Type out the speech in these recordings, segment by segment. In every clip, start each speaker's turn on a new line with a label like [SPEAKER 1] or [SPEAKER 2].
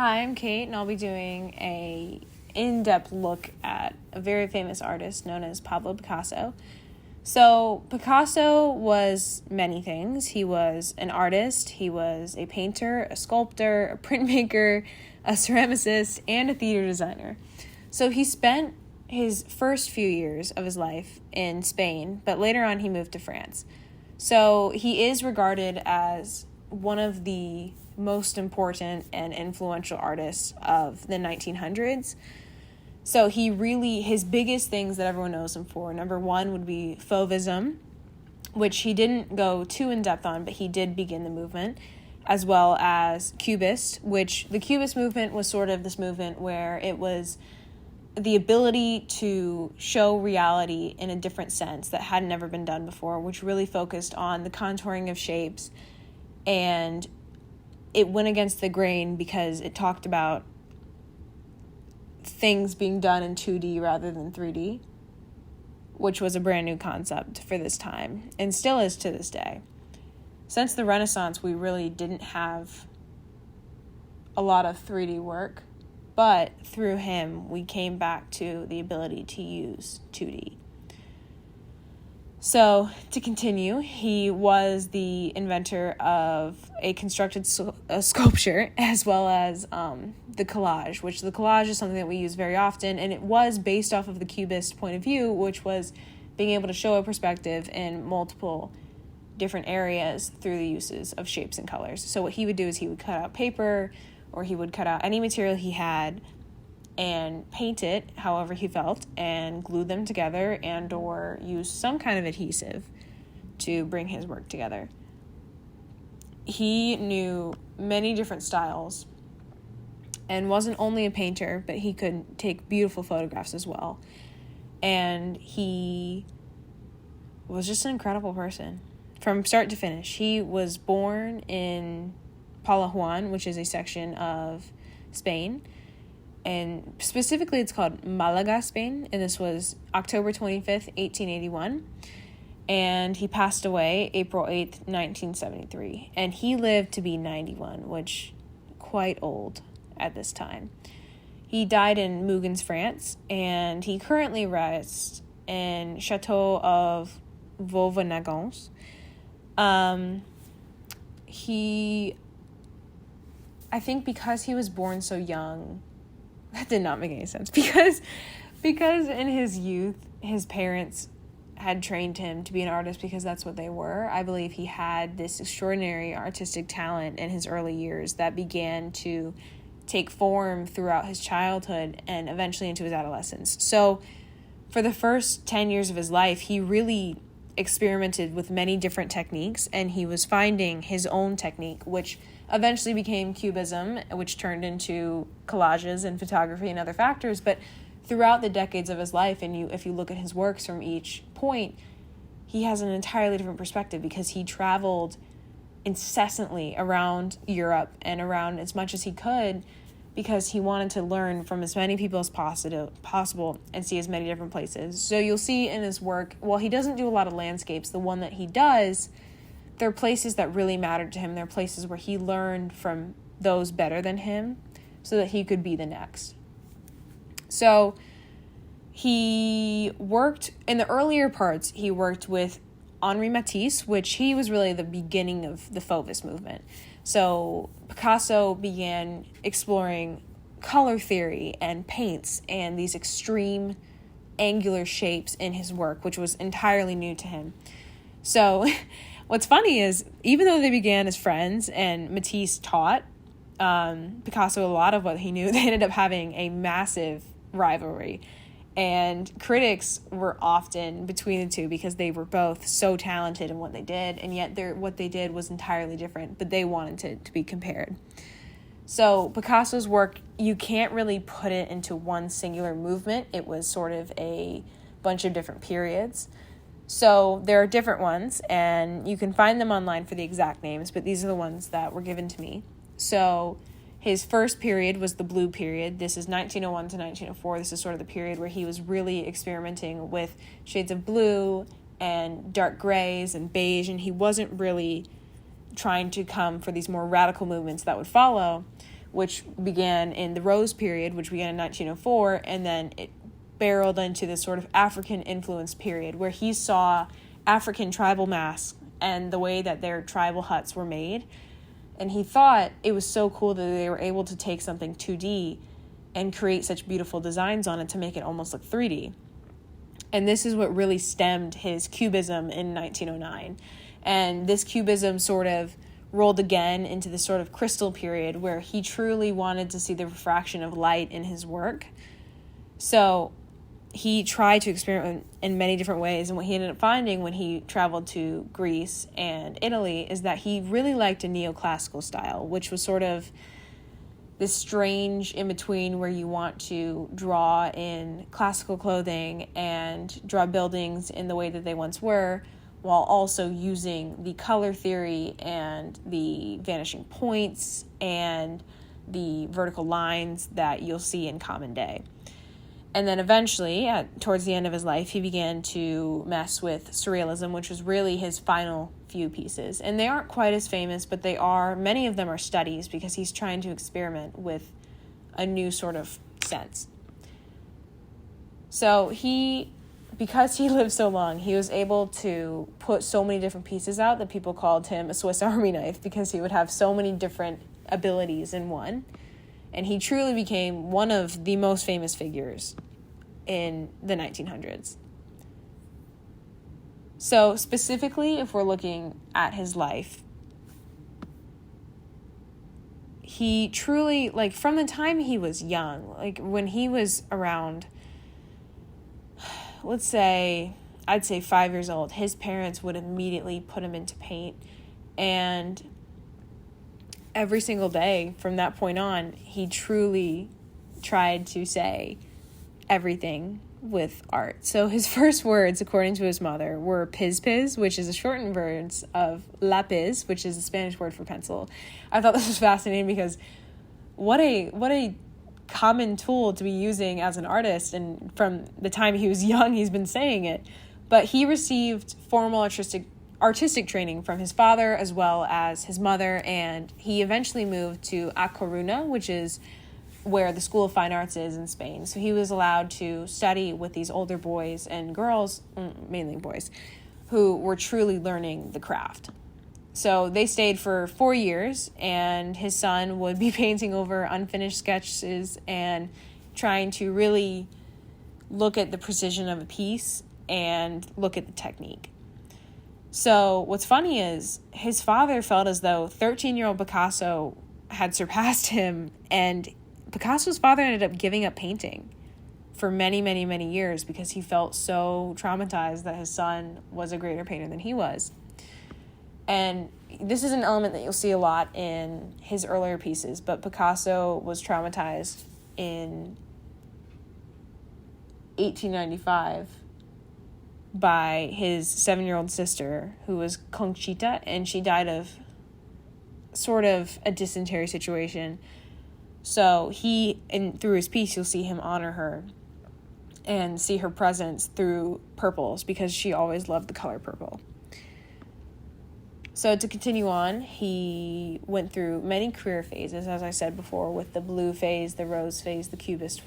[SPEAKER 1] Hi, I'm Kate, and I'll be doing a in-depth look at a very famous artist known as Pablo Picasso. So, Picasso was many things. He was an artist, he was a painter, a sculptor, a printmaker, a ceramicist, and a theater designer. So he spent his first few years of his life in Spain, but later on he moved to France. So he is regarded as one of the most important and influential artists of the 1900s. So his biggest things that everyone knows him for, number one would be Fauvism, which he didn't go too in-depth on, but he did begin the movement, as well as Cubist, which the Cubist movement was sort of this movement where it was the ability to show reality in a different sense that had never been done before, which really focused on the contouring of shapes, and it went against the grain because it talked about things being done in 2D rather than 3D, which was a brand new concept for this time and still is to this day. Since the Renaissance, we really didn't have a lot of 3D work, but through him, we came back to the ability to use 2D. So, to continue, he was the inventor of a constructed sculpture as well as the collage, which the collage is something that we use very often, and it was based off of the Cubist point of view, which was being able to show a perspective in multiple different areas through the uses of shapes and colors. So what he would do is he would cut out paper, or he would cut out any material he had and paint it however he felt and glue them together and or use some kind of adhesive to bring his work together. He knew many different styles and wasn't only a painter, but he could take beautiful photographs as well. And he was just an incredible person from start to finish. He was born in Palawan, which is a section of Spain, and specifically it's called Malaga, Spain, and this was October 25th, 1881, and he passed away April 8th, 1973, and he lived to be 91, which quite old at this time. He died in Mugens, France, and he currently rests in Chateau of Vauvenagons. I think because he was born so young, that did not make any sense. Because in his youth, his parents had trained him to be an artist because that's what they were. I believe he had this extraordinary artistic talent in his early years that began to take form throughout his childhood and eventually into his adolescence. So for the first 10 years of his life, he really experimented with many different techniques, and he was finding his own technique, which eventually became Cubism, which turned into collages and photography and other factors. But throughout the decades of his life, and if you look at his works from each point, he has an entirely different perspective because he traveled incessantly around Europe and around as much as he could because he wanted to learn from as many people as possible and see as many different places. So you'll see in his work, while he doesn't do a lot of landscapes, the one that he does, there are places that really mattered to him. There are places where he learned from those better than him so that he could be the next. So he worked, in the earlier parts, he worked with Henri Matisse, which he was really the beginning of the Fauvist movement. So Picasso began exploring color theory and paints and these extreme angular shapes in his work, which was entirely new to him. So what's funny is, even though they began as friends and Matisse taught Picasso a lot of what he knew, they ended up having a massive rivalry. And critics were often between the two because they were both so talented in what they did, and yet what they did was entirely different, but they wanted it to be compared. So Picasso's work, you can't really put it into one singular movement. It was sort of a bunch of different periods. So there are different ones, and you can find them online for the exact names, but these are the ones that were given to me. So his first period was the blue period. This is 1901 to 1904. This is sort of the period where he was really experimenting with shades of blue and dark grays and beige, and he wasn't really trying to come for these more radical movements that would follow, which began in the Rose period, which began in 1904, and then it barreled into this sort of African influence period where he saw African tribal masks and the way that their tribal huts were made. And he thought it was so cool that they were able to take something 2D and create such beautiful designs on it to make it almost look 3D. And this is what really stemmed his Cubism in 1909. And this Cubism sort of rolled again into this sort of crystal period where he truly wanted to see the refraction of light in his work. So he tried to experiment in many different ways, and what he ended up finding when he traveled to Greece and Italy is that he really liked a neoclassical style, which was sort of this strange in-between where you want to draw in classical clothing and draw buildings in the way that they once were, while also using the color theory and the vanishing points and the vertical lines that you'll see in common day. And then eventually, towards the end of his life, he began to mess with surrealism, which was really his final few pieces. And they aren't quite as famous, but many of them are studies because he's trying to experiment with a new sort of sense. So because he lived so long, he was able to put so many different pieces out that people called him a Swiss Army knife because he would have so many different abilities in one. And he truly became one of the most famous figures in the 1900s. So specifically, if we're looking at his life, he truly, from the time he was young, when he was around, I'd say 5 years old, his parents would immediately put him into paint. And every single day from that point on, he truly tried to say everything with art. So his first words, according to his mother, were piz, which is a shortened version of lapis, which is a Spanish word for pencil. I thought this was fascinating because what a common tool to be using as an artist, and from the time he was young, he's been saying it. But he received formal artistic training from his father as well as his mother, and he eventually moved to A Coruña, which is where the School of Fine Arts is in Spain. So he was allowed to study with these older boys and girls, mainly boys, who were truly learning the craft. So they stayed for 4 years, and his son would be painting over unfinished sketches and trying to really look at the precision of a piece and look at the technique. So what's funny is his father felt as though 13-year-old Picasso had surpassed him, and Picasso's father ended up giving up painting for many, many, many years because he felt so traumatized that his son was a greater painter than he was. And this is an element that you'll see a lot in his earlier pieces, but Picasso was traumatized in 1895 by his 7-year-old sister, who was Conchita, and she died of sort of a dysentery situation. So through his piece, you'll see him honor her and see her presence through purples because she always loved the color purple. So to continue on, he went through many career phases, as I said before, with the blue phase, the rose phase, the cubist,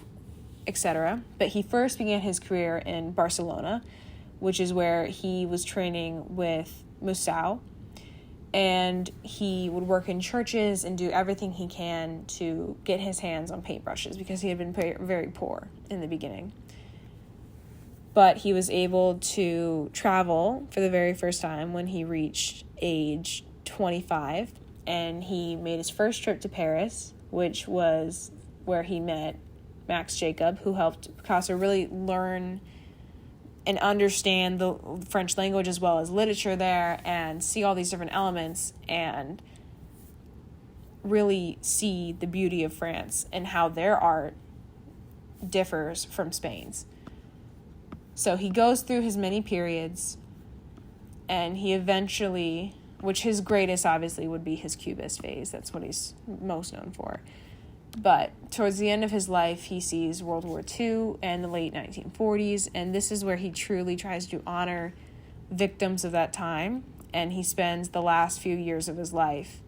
[SPEAKER 1] etc. But he first began his career in Barcelona, which is where he was training with Musau. And he would work in churches and do everything he can to get his hands on paintbrushes because he had been very poor in the beginning. But he was able to travel for the very first time when he reached age 25. And he made his first trip to Paris, which was where he met Max Jacob, who helped Picasso really learn and understand the French language as well as literature there and see all these different elements and really see the beauty of France and how their art differs from Spain's. So he goes through his many periods, and he eventually, which his greatest obviously would be his Cubist phase. That's what he's most known for. But towards the end of his life, he sees World War II and the late 1940s, and this is where he truly tries to honor victims of that time, and he spends the last few years of his life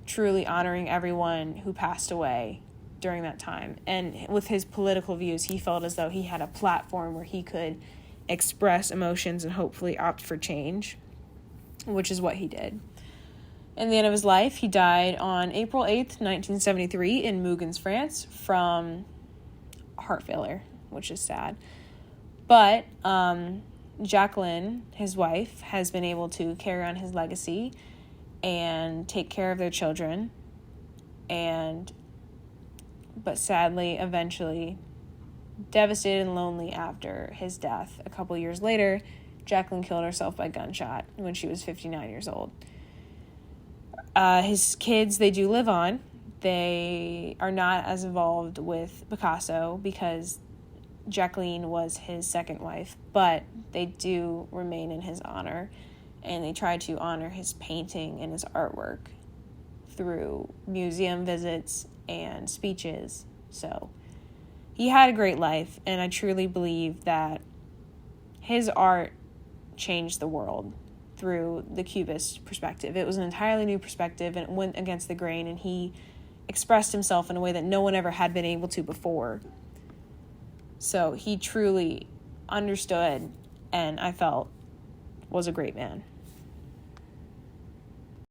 [SPEAKER 1] truly honoring everyone who passed away during that time. And with his political views, he felt as though he had a platform where he could express emotions and hopefully opt for change, which is what he did. In the end of his life, he died on April 8th, 1973 in Mugens, France from heart failure, which is sad. But Jacqueline, his wife, has been able to carry on his legacy and take care of their children. But sadly, eventually, devastated and lonely after his death, a couple years later, Jacqueline killed herself by gunshot when she was 59 years old. His kids, they do live on. They are not as involved with Picasso because Jacqueline was his second wife, but they do remain in his honor, and they try to honor his painting and his artwork through museum visits and speeches. So he had a great life, and I truly believe that his art changed the world through the Cubist perspective. It was an entirely new perspective, and it went against the grain, and he expressed himself in a way that no one ever had been able to before. So he truly understood, and I felt was a great man.